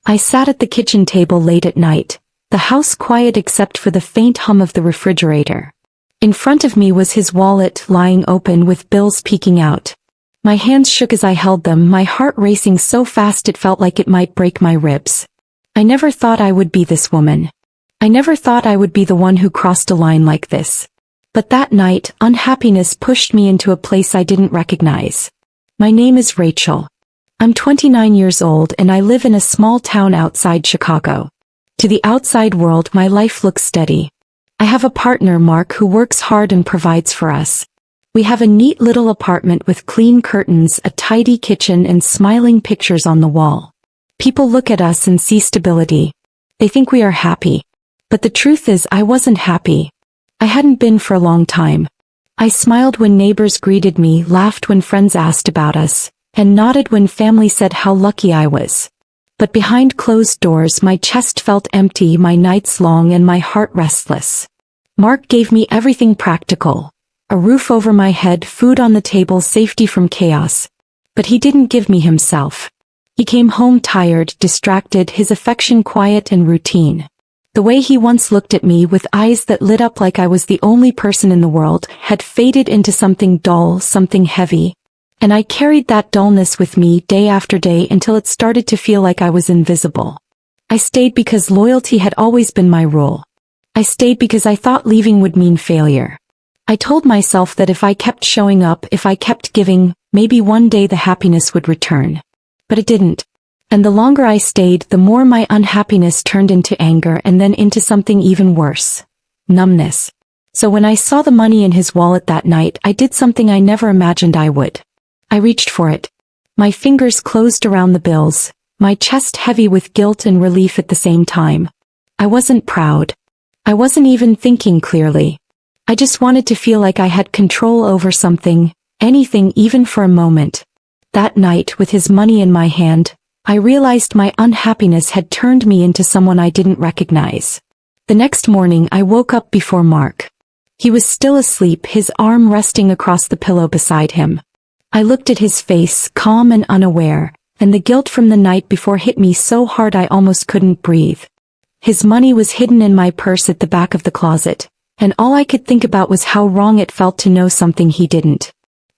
I sat at the kitchen table late at night, the house quiet except for the faint hum of the refrigerator. In front of me was his wallet lying open with bills peeking out. My hands shook as I held them, my heart racing so fast it felt like it might break my ribs. I never thought I would be this woman. I never thought I would be the one who crossed a line like this. But that night, unhappiness pushed me into a place I didn't recognize. My name is Rachel. I'm 29 years old and I live in a small town outside Chicago. To the outside world, my life looks steady. I have a partner, Mark, who works hard and provides for us. We have a neat little apartment with clean curtains, a tidy kitchen and smiling pictures on the wall. People look at us and see stability. They think we are happy. But the truth is I wasn't happy. I hadn't been for a long time. I smiled when neighbors greeted me, laughed when friends asked about us, and nodded when family said how lucky I was. But behind closed doors my chest felt empty, my nights long and my heart restless. Mark gave me everything practical. A roof over my head, food on the table, safety from chaos. But he didn't give me himself. He came home tired, distracted, his affection quiet and routine. The way he once looked at me with eyes that lit up like I was the only person in the world had faded into something dull, something heavy. And I carried that dullness with me day after day until it started to feel like I was invisible. I stayed because loyalty had always been my rule. I stayed because I thought leaving would mean failure. I told myself that if I kept showing up, if I kept giving, maybe one day the happiness would return. But it didn't. And the longer I stayed, the more my unhappiness turned into anger and then into something even worse. Numbness. So when I saw the money in his wallet that night, I did something I never imagined I would. I reached for it. My fingers closed around the bills, my chest heavy with guilt and relief at the same time. I wasn't proud. I wasn't even thinking clearly. I just wanted to feel like I had control over something, anything, even for a moment. That night, with his money in my hand, I realized my unhappiness had turned me into someone I didn't recognize. The next morning I woke up before Mark. He was still asleep, his arm resting across the pillow beside him. I looked at his face, calm and unaware, and the guilt from the night before hit me so hard I almost couldn't breathe. His money was hidden in my purse at the back of the closet, and all I could think about was how wrong it felt to know something he didn't.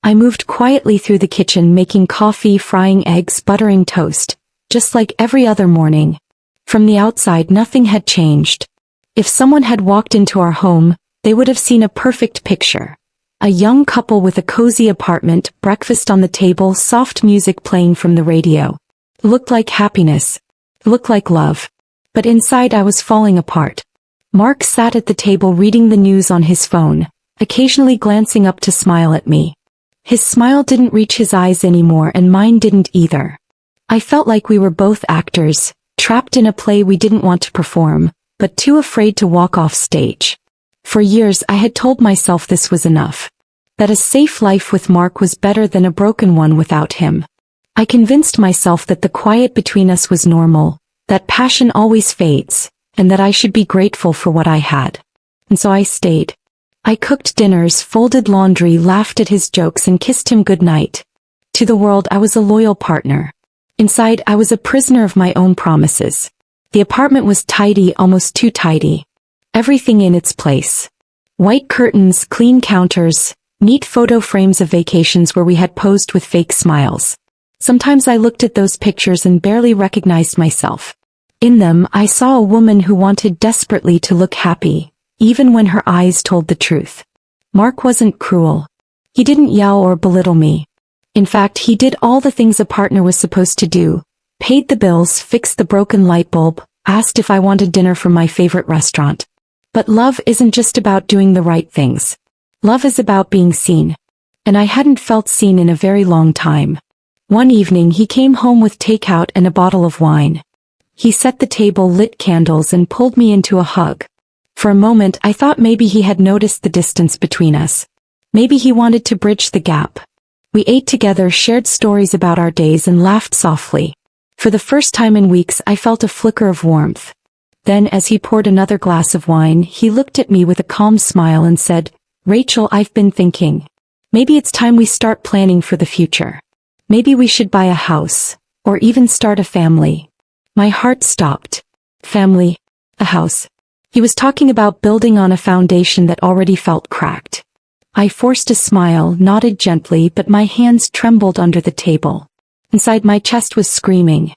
I moved quietly through the kitchen, making coffee, frying eggs, buttering toast, just like every other morning. From the outside, nothing had changed. If someone had walked into our home, they would have seen a perfect picture. A young couple with a cozy apartment, breakfast on the table, soft music playing from the radio. Looked like happiness. Looked like love. But inside I was falling apart. Mark sat at the table reading the news on his phone, occasionally glancing up to smile at me. His smile didn't reach his eyes anymore and mine didn't either. I felt like we were both actors, trapped in a play we didn't want to perform, but too afraid to walk off stage. For years I had told myself this was enough. That a safe life with Mark was better than a broken one without him. I convinced myself that the quiet between us was normal, that passion always fades, and that I should be grateful for what I had. And so I stayed. I cooked dinners, folded laundry, laughed at his jokes and kissed him goodnight. To the world I was a loyal partner. Inside I was a prisoner of my own promises. The apartment was tidy, almost too tidy. Everything in its place. White curtains, clean counters, neat photo frames of vacations where we had posed with fake smiles. Sometimes I looked at those pictures and barely recognized myself. In them, I saw a woman who wanted desperately to look happy, even when her eyes told the truth. Mark wasn't cruel. He didn't yell or belittle me. In fact, he did all the things a partner was supposed to do. Paid the bills, fixed the broken light bulb, asked if I wanted dinner from my favorite restaurant. But love isn't just about doing the right things. Love is about being seen. And I hadn't felt seen in a very long time. One evening he came home with takeout and a bottle of wine. He set the table, lit candles and pulled me into a hug. For a moment I thought maybe he had noticed the distance between us. Maybe he wanted to bridge the gap. We ate together, shared stories about our days and laughed softly. For the first time in weeks I felt a flicker of warmth. Then as he poured another glass of wine, he looked at me with a calm smile and said, "Rachel, I've been thinking. Maybe it's time we start planning for the future. Maybe we should buy a house, or even start a family." My heart stopped. Family. A house. He was talking about building on a foundation that already felt cracked. I forced a smile, nodded gently, but my hands trembled under the table. Inside my chest was screaming.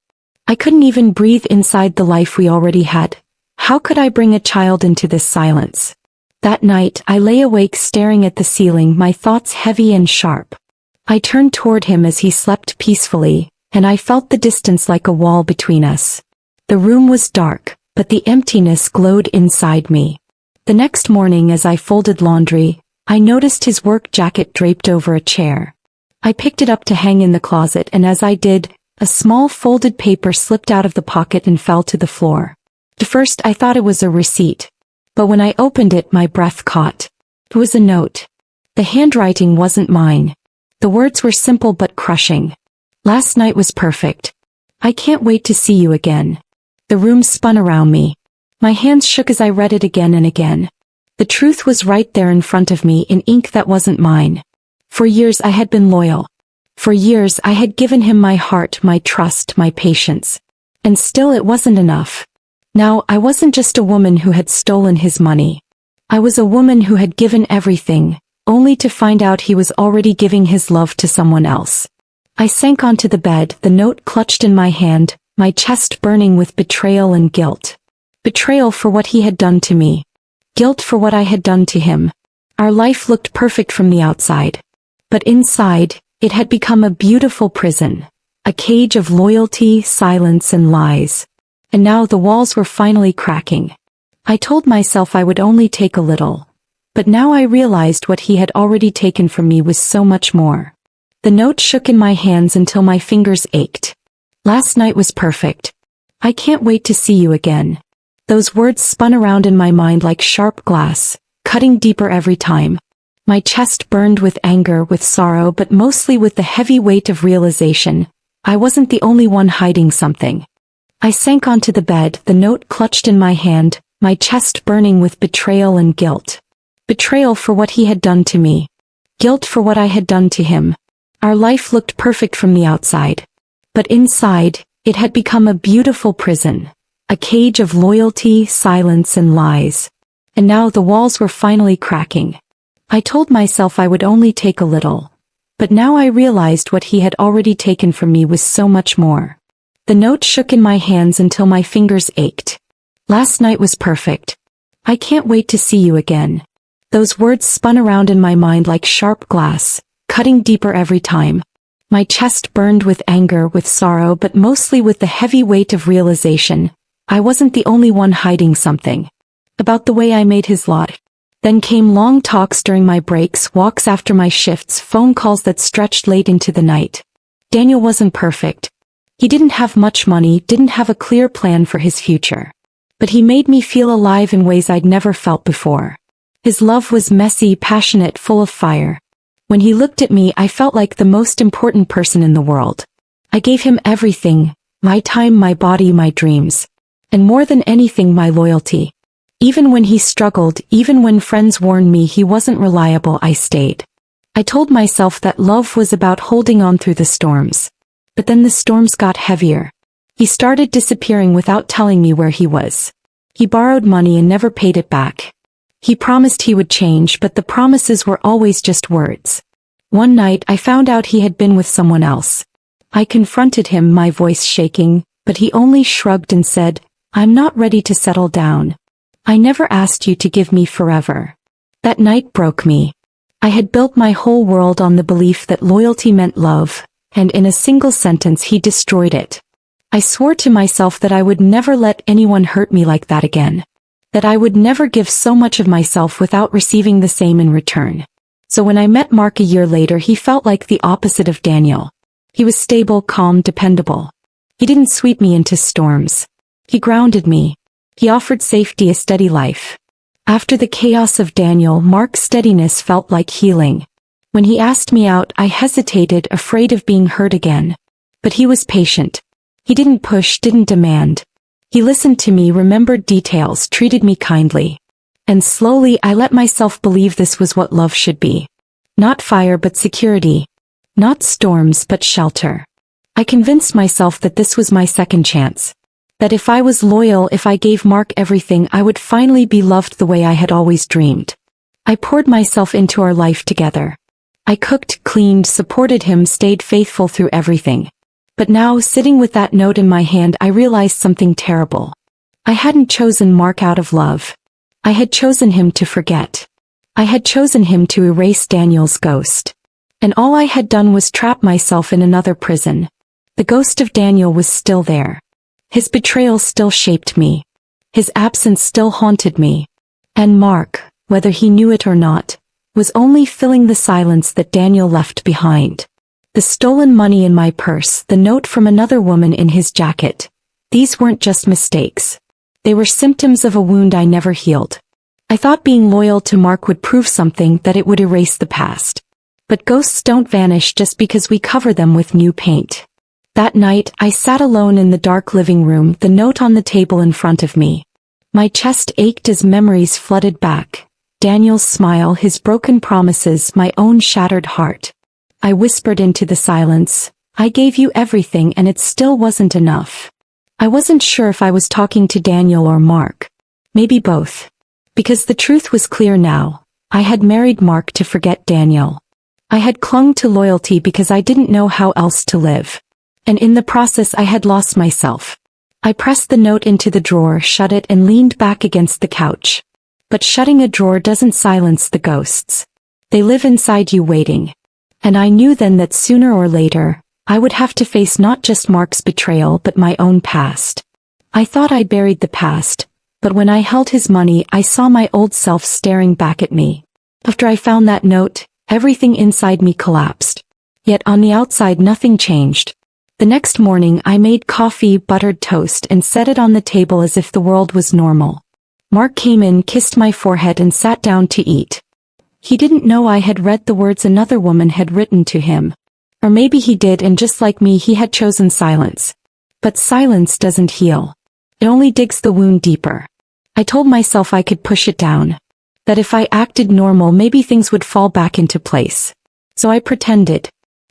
I couldn't even breathe inside the life we already had. How could I bring a child into this silence? That night, I lay awake staring at the ceiling, my thoughts heavy and sharp. I turned toward him as he slept peacefully, and I felt the distance like a wall between us. The room was dark, but the emptiness glowed inside me. The next morning as I folded laundry, I noticed his work jacket draped over a chair. I picked it up to hang in the closet, and as I did, a small folded paper slipped out of the pocket and fell to the floor. At first I thought it was a receipt, but when I opened it my breath caught. It was a note. The handwriting wasn't mine. The words were simple but crushing. Last night was perfect. I can't wait to see you again. The room spun around me. My hands shook as I read it again and again. The truth was right there in front of me in ink that wasn't mine. For years I had been loyal. For years I had given him my heart, my trust, my patience. And still it wasn't enough. Now I wasn't just a woman who had stolen his money. I was a woman who had given everything, only to find out he was already giving his love to someone else. I sank onto the bed, the note clutched in my hand, my chest burning with betrayal and guilt. Betrayal for what he had done to me. Guilt for what I had done to him. Our life looked perfect from the outside. But inside, it had become a beautiful prison. A cage of loyalty, silence, and lies. And now the walls were finally cracking. I told myself I would only take a little. But now I realized what he had already taken from me was so much more. The note shook in my hands until my fingers ached. Last night was perfect. I can't wait to see you again. Those words spun around in my mind like sharp glass, cutting deeper every time. My chest burned with anger, with sorrow, but mostly with the heavy weight of realization. I wasn't the only one hiding something. I sank onto the bed, the note clutched in my hand, my chest burning with betrayal and guilt. Betrayal for what he had done to me. Guilt for what I had done to him. Our life looked perfect from the outside. But inside, it had become a beautiful prison. A cage of loyalty, silence, and lies. And now the walls were finally cracking. I told myself I would only take a little. But now I realized what he had already taken from me was so much more. The note shook in my hands until my fingers ached. Last night was perfect. I can't wait to see you again. Those words spun around in my mind like sharp glass, cutting deeper every time. My chest burned with anger, with sorrow, but mostly with the heavy weight of realization. I wasn't the only one hiding something. About the way I made his lot. Then came long talks during my breaks, walks after my shifts, phone calls that stretched late into the night. Daniel wasn't perfect. He didn't have much money, didn't have a clear plan for his future. But he made me feel alive in ways I'd never felt before. His love was messy, passionate, full of fire. When he looked at me, I felt like the most important person in the world. I gave him everything, my time, my body, my dreams. And more than anything, my loyalty. Even when he struggled, even when friends warned me he wasn't reliable, I stayed. I told myself that love was about holding on through the storms. But then the storms got heavier. He started disappearing without telling me where he was. He borrowed money and never paid it back. He promised he would change, but the promises were always just words. One night I found out he had been with someone else. I confronted him, my voice shaking, but he only shrugged and said, "I'm not ready to settle down. I never asked you to give me forever." That night broke me. I had built my whole world on the belief that loyalty meant love, and in a single sentence he destroyed it. I swore to myself that I would never let anyone hurt me like that again. That I would never give so much of myself without receiving the same in return. So when I met Mark a year later, he felt like the opposite of Daniel. He was stable, calm, dependable. He didn't sweep me into storms. He grounded me. He offered safety, a steady life. After the chaos of Daniel, Mark's steadiness felt like healing. When he asked me out, I hesitated, afraid of being hurt again. But he was patient. He didn't push, didn't demand. He listened to me, remembered details, treated me kindly. And slowly I let myself believe this was what love should be. Not fire but security. Not storms but shelter. I convinced myself that this was my second chance. That if I was loyal, if I gave Mark everything, I would finally be loved the way I had always dreamed. I poured myself into our life together. I cooked, cleaned, supported him, stayed faithful through everything. But now, sitting with that note in my hand, I realized something terrible. I hadn't chosen Mark out of love. I had chosen him to forget. I had chosen him to erase Daniel's ghost. And all I had done was trap myself in another prison. The ghost of Daniel was still there. His betrayal still shaped me. His absence still haunted me. And Mark, whether he knew it or not, was only filling the silence that Daniel left behind. The stolen money in my purse, the note from another woman in his jacket. These weren't just mistakes. They were symptoms of a wound I never healed. I thought being loyal to Mark would prove something, that it would erase the past. But ghosts don't vanish just because we cover them with new paint. That night, I sat alone in the dark living room, the note on the table in front of me. My chest ached as memories flooded back. Daniel's smile, his broken promises, my own shattered heart. I whispered into the silence, "I gave you everything and it still wasn't enough." I wasn't sure if I was talking to Daniel or Mark. Maybe both. Because the truth was clear now. I had married Mark to forget Daniel. I had clung to loyalty because I didn't know how else to live. And in the process I had lost myself. I pressed the note into the drawer, shut it, and leaned back against the couch. But shutting a drawer doesn't silence the ghosts. They live inside you waiting. And I knew then that sooner or later, I would have to face not just Mark's betrayal but my own past. I thought I buried the past, but when I held his money I saw my old self staring back at me. After I found that note, everything inside me collapsed. Yet on the outside nothing changed. The next morning I made coffee, buttered toast, and set it on the table as if the world was normal. Mark came in, kissed my forehead, and sat down to eat. He didn't know I had read the words another woman had written to him. Or maybe he did, and just like me he had chosen silence. But silence doesn't heal. It only digs the wound deeper. I told myself I could push it down. That if I acted normal maybe things would fall back into place. So I pretended.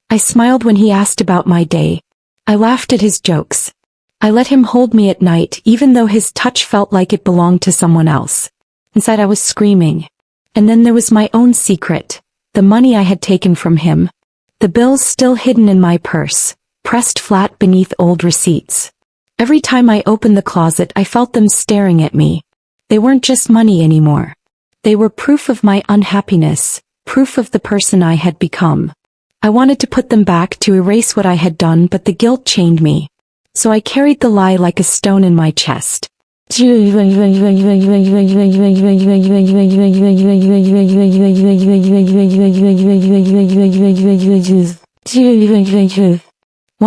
I smiled when he asked about my day. I laughed at his jokes. I let him hold me at night even though his touch felt like it belonged to someone else. Inside I was screaming. And then there was my own secret. The money I had taken from him. The bills still hidden in my purse, pressed flat beneath old receipts. Every time I opened the closet I felt them staring at me. They weren't just money anymore. They were proof of my unhappiness, proof of the person I had become. I wanted to put them back, to erase what I had done, but the guilt chained me. So I carried the lie like a stone in my chest.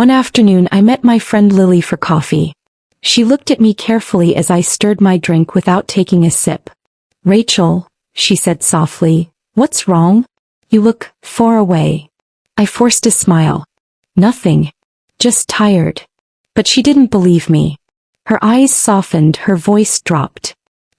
One afternoon I met my friend Lily for coffee. She looked at me carefully as I stirred my drink without taking a sip. "Rachel," she said softly, "what's wrong? You look far away." I forced a smile. "Nothing. Just tired." But she didn't believe me. Her eyes softened, her voice dropped.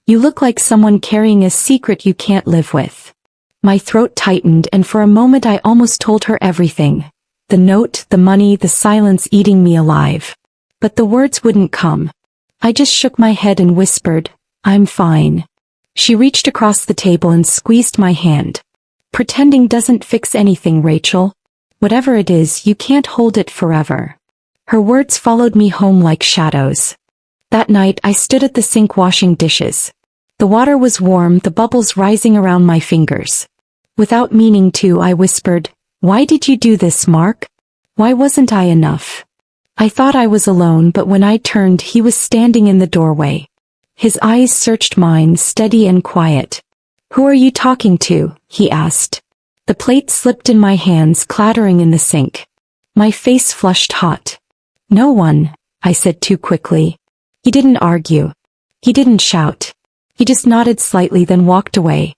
"You look like someone carrying a secret you can't live with." My throat tightened, and for a moment I almost told her everything. The note, the money, the silence eating me alive. But the words wouldn't come. I just shook my head and whispered, "I'm fine." She reached across the table and squeezed my hand. "Pretending doesn't fix anything, Rachel. Whatever it is, you can't hold it forever." Her words followed me home like shadows. That night I stood at the sink washing dishes. The water was warm, the bubbles rising around my fingers. Without meaning to, I whispered, "Why did you do this, Mark? Why wasn't I enough?" I thought I was alone, but when I turned he was standing in the doorway. His eyes searched mine, steady and quiet. "Who are you talking to?" he asked. The plate slipped in my hands, clattering in the sink. My face flushed hot. "No one," I said too quickly. He didn't argue. He didn't shout. He just nodded slightly, then walked away.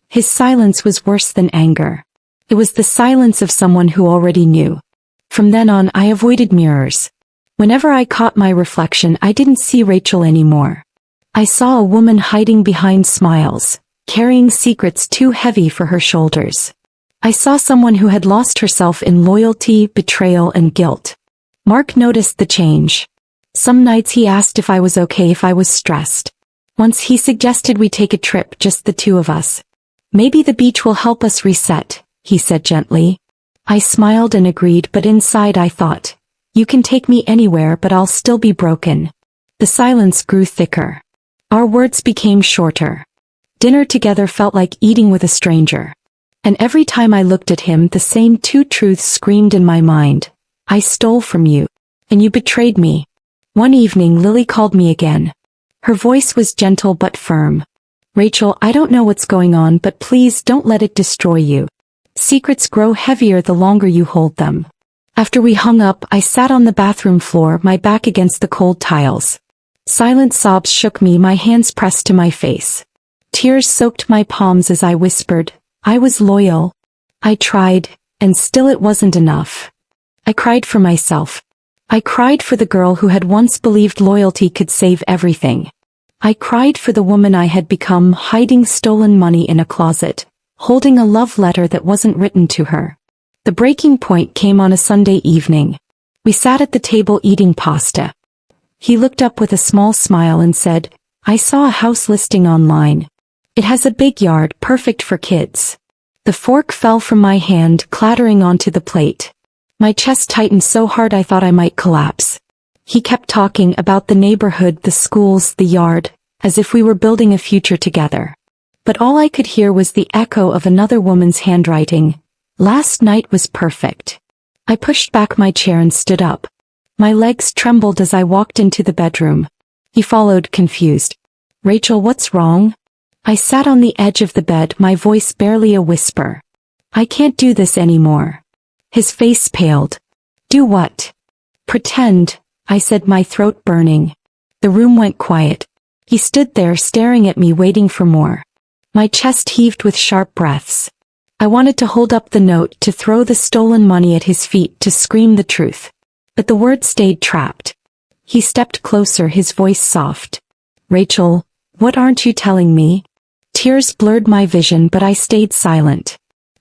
His silence was worse than anger. It was the silence of someone who already knew. From then on I avoided mirrors. Whenever I caught my reflection I didn't see Rachel anymore. I saw a woman hiding behind smiles, carrying secrets too heavy for her shoulders. I saw someone who had lost herself in loyalty, betrayal, and guilt. Mark noticed the change. Some nights he asked if I was okay if I was stressed. Once he suggested we take a trip, just the two of us. Maybe the beach will help us reset, he said gently. I smiled and agreed, but inside I thought, you can take me anywhere but I'll still be broken. The silence grew thicker. Our words became shorter. Dinner together felt like eating with a stranger. And every time I looked at him, the same two truths screamed in my mind. I stole from you. And you betrayed me. One evening Lily called me again. Her voice was gentle but firm. Rachel, I don't know what's going on, but please don't let it destroy you. Secrets grow heavier the longer you hold them. After we hung up, I sat on the bathroom floor, my back against the cold tiles. Silent sobs shook me, my hands pressed to my face. Tears soaked my palms as I whispered, I was loyal. I tried, and still it wasn't enough. I cried for myself. I cried for the girl who had once believed loyalty could save everything. I cried for the woman I had become, hiding stolen money in a closet, holding a love letter that wasn't written to her. The breaking point came on a Sunday evening. We sat at the table eating pasta. He looked up with a small smile and said, I saw a house listing online. It has a big yard, perfect for kids. The fork fell from my hand, clattering onto the plate. My chest tightened so hard I thought I might collapse. He kept talking about the neighborhood, the schools, the yard, as if we were building a future together. But all I could hear was the echo of another woman's handwriting. Last night was perfect. I pushed back my chair and stood up. My legs trembled as I walked into the bedroom. He followed, confused. Rachel, what's wrong? I sat on the edge of the bed, my voice barely a whisper. I can't do this anymore. His face paled. Do what? Pretend, I said, my throat burning. The room went quiet. He stood there staring at me, waiting for more. My chest heaved with sharp breaths. I wanted to hold up the note, to throw the stolen money at his feet, to scream the truth. But the words stayed trapped. He stepped closer, his voice soft. Rachel, what aren't you telling me? Tears blurred my vision, but I stayed silent.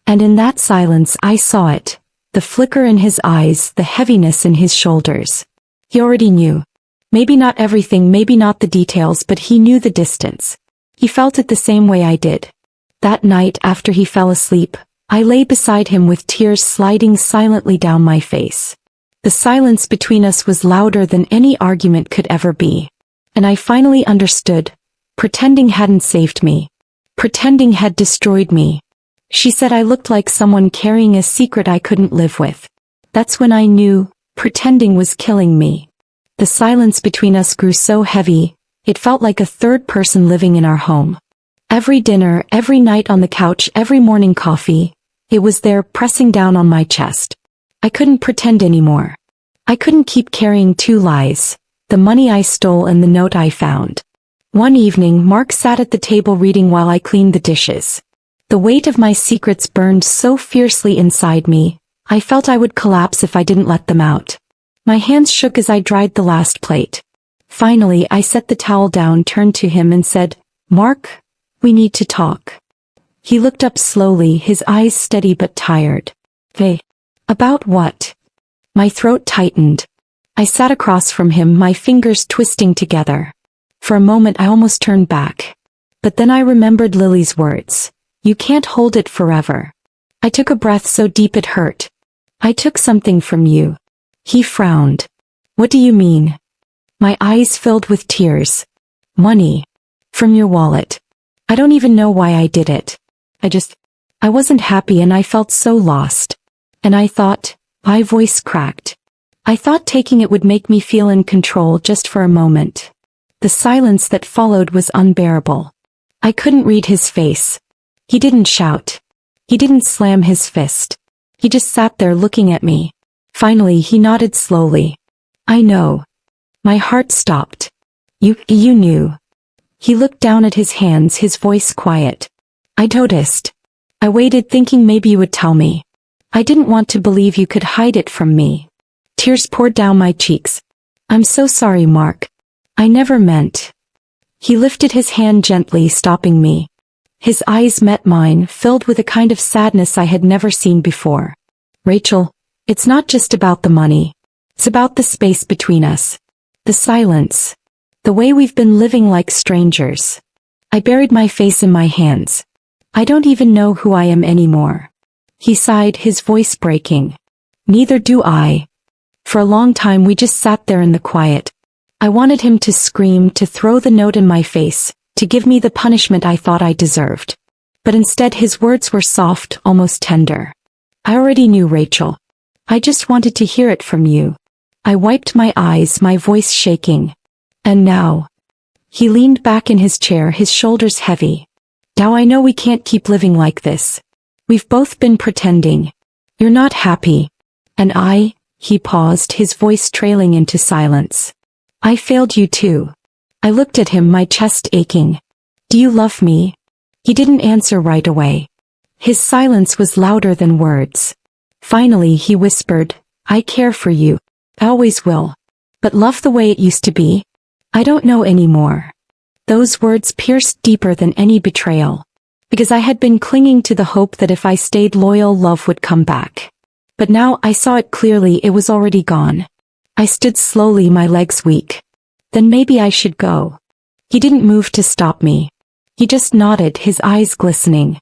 And in that silence I saw it. The flicker in his eyes, the heaviness in his shoulders. He already knew. Maybe not everything, maybe not the details, but he knew the distance. He felt it the same way I did. That night, after he fell asleep, I lay beside him with tears sliding silently down my face. The silence between us was louder than any argument could ever be. And I finally understood. Pretending hadn't saved me. Pretending had destroyed me. She said I looked like someone carrying a secret I couldn't live with. That's when I knew, pretending was killing me. The silence between us grew so heavy, it felt like a third person living in our home. Every dinner, every night on the couch, every morning coffee, it was there pressing down on my chest. I couldn't pretend anymore. I couldn't keep carrying two lies, the money I stole and the note I found. One evening, Mark sat at the table reading while I cleaned the dishes. The weight of my secrets burned so fiercely inside me, I felt I would collapse if I didn't let them out. My hands shook as I dried the last plate. Finally, I set the towel down, turned to him and said, Mark, we need to talk. He looked up slowly, his eyes steady but tired. Hey. About what? My throat tightened. I sat across from him, my fingers twisting together. For a moment I almost turned back. But then I remembered Lily's words. You can't hold it forever. I took a breath so deep it hurt. I took something from you. He frowned. What do you mean? My eyes filled with tears. Money. From your wallet. I don't even know why I did it. I wasn't happy and I felt so lost. And I thought, my voice cracked. I thought taking it would make me feel in control just for a moment. The silence that followed was unbearable. I couldn't read his face. He didn't shout. He didn't slam his fist. He just sat there looking at me. Finally he nodded slowly. I know. My heart stopped. You knew. He looked down at his hands, his voice quiet. I noticed. I waited thinking maybe you would tell me. I didn't want to believe you could hide it from me. Tears poured down my cheeks. I'm so sorry, Mark. I never meant. He lifted his hand gently, stopping me. His eyes met mine, filled with a kind of sadness I had never seen before. Rachel, it's not just about the money. It's about the space between us. The silence. The way we've been living like strangers. I buried my face in my hands. I don't even know who I am anymore. He sighed, his voice breaking. Neither do I. For a long time we just sat there in the quiet. I wanted him to scream, to throw the note in my face, to give me the punishment I thought I deserved. But instead his words were soft, almost tender. I already knew, Rachel. I just wanted to hear it from you. I wiped my eyes, my voice shaking. And now. He leaned back in his chair, his shoulders heavy. Now I know we can't keep living like this. We've both been pretending. You're not happy. And he paused, his voice trailing into silence. I failed you too. I looked at him, my chest aching. Do you love me? He didn't answer right away. His silence was louder than words. Finally he whispered, I care for you. I always will. But love the way it used to be? I don't know anymore. Those words pierced deeper than any betrayal. Because I had been clinging to the hope that if I stayed loyal, love would come back. But now I saw it clearly, it was already gone. I stood slowly, my legs weak. Then maybe I should go. He didn't move to stop me. He just nodded, his eyes glistening.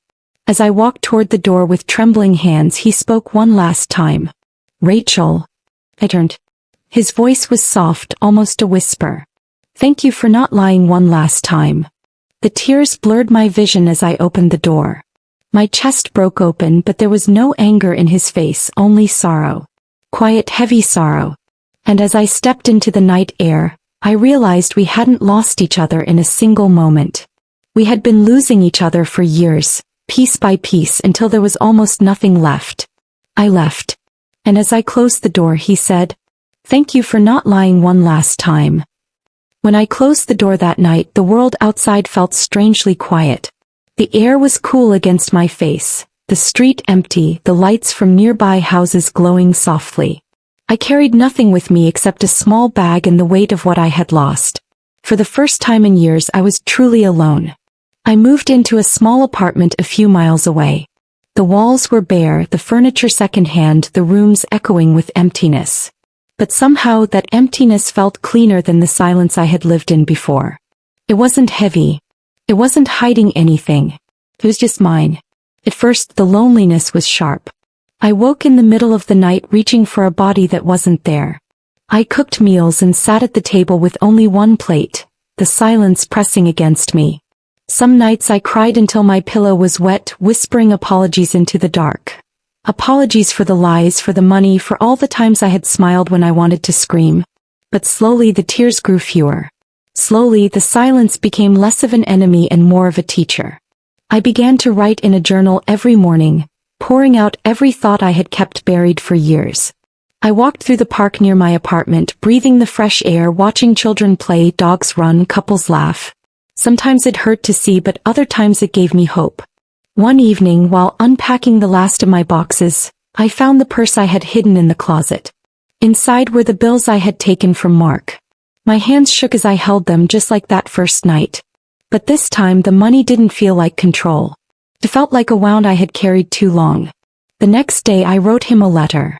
As I walked toward the door with trembling hands, he spoke one last time. Rachel. I turned. His voice was soft, almost a whisper. Thank you for not lying one last time. The tears blurred my vision as I opened the door. My chest broke open, but there was no anger in his face, only sorrow. Quiet, heavy sorrow. And as I stepped into the night air, I realized we hadn't lost each other in a single moment. We had been losing each other for years, piece by piece, until there was almost nothing left. I left. And as I closed the door, he said, Thank you for not lying one last time. When I closed the door that night, the world outside felt strangely quiet. The air was cool against my face, the street empty, the lights from nearby houses glowing softly. I carried nothing with me except a small bag and the weight of what I had lost. For the first time in years, I was truly alone. I moved into a small apartment a few miles away. The walls were bare, the furniture secondhand, the rooms echoing with emptiness. But somehow that emptiness felt cleaner than the silence I had lived in before. It wasn't heavy. It wasn't hiding anything. It was just mine. At first the loneliness was sharp. I woke in the middle of the night reaching for a body that wasn't there. I cooked meals and sat at the table with only one plate, the silence pressing against me. Some nights I cried until my pillow was wet, whispering apologies into the dark. Apologies for the lies, for the money, for all the times I had smiled when I wanted to scream. But slowly the tears grew fewer. Slowly the silence became less of an enemy and more of a teacher. I began to write in a journal every morning, pouring out every thought I had kept buried for years. I walked through the park near my apartment, breathing the fresh air, watching children play, dogs run, couples laugh. Sometimes it hurt to see, but other times it gave me hope. One evening, while unpacking the last of my boxes, I found the purse I had hidden in the closet. Inside were the bills I had taken from Mark. My hands shook as I held them, just like that first night. But this time the money didn't feel like control. It felt like a wound I had carried too long. The next day I wrote him a letter.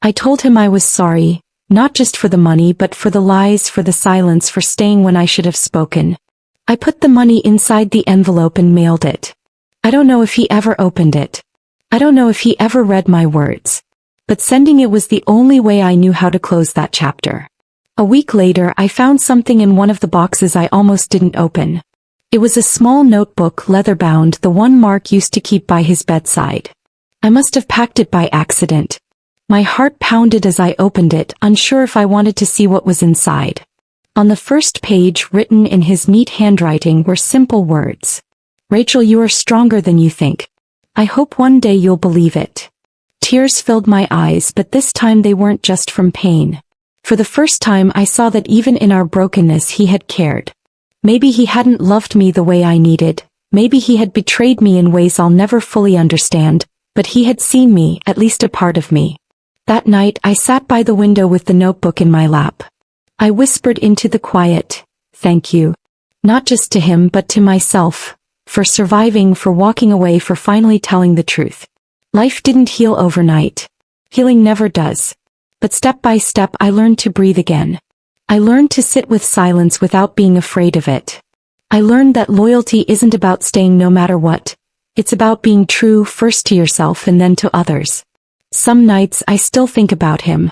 I told him I was sorry, not just for the money but for the lies, for the silence, for staying when I should have spoken. I put the money inside the envelope and mailed it. I don't know if he ever opened it. I don't know if he ever read my words. But sending it was the only way I knew how to close that chapter. A week later I found something in one of the boxes I almost didn't open. It was a small notebook, leather-bound, the one Mark used to keep by his bedside. I must have packed it by accident. My heart pounded as I opened it, unsure if I wanted to see what was inside. On the first page, written in his neat handwriting, were simple words. Rachel, you are stronger than you think. I hope one day you'll believe it. Tears filled my eyes, but this time they weren't just from pain. For the first time I saw that even in our brokenness he had cared. Maybe he hadn't loved me the way I needed, maybe he had betrayed me in ways I'll never fully understand, but he had seen me, at least a part of me. That night I sat by the window with the notebook in my lap. I whispered into the quiet, thank you. Not just to him but to myself, for surviving, for walking away, for finally telling the truth. Life didn't heal overnight. Healing never does. But step by step I learned to breathe again. I learned to sit with silence without being afraid of it. I learned that loyalty isn't about staying no matter what. It's about being true first to yourself and then to others. Some nights I still think about him.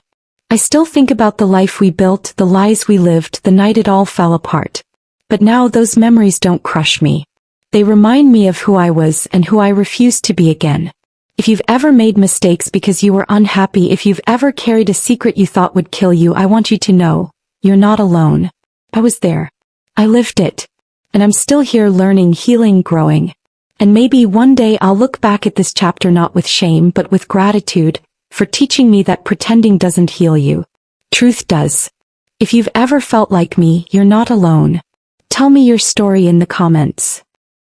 I still think about the life we built, the lies we lived, the night it all fell apart. But now those memories don't crush me. They remind me of who I was and who I refuse to be again. If you've ever made mistakes because you were unhappy, if you've ever carried a secret you thought would kill you, I want you to know, you're not alone. I was there. I lived it. And I'm still here learning, healing, growing. And maybe one day I'll look back at this chapter not with shame but with gratitude, for teaching me that pretending doesn't heal you. Truth does. If you've ever felt like me, you're not alone. Tell me your story in the comments.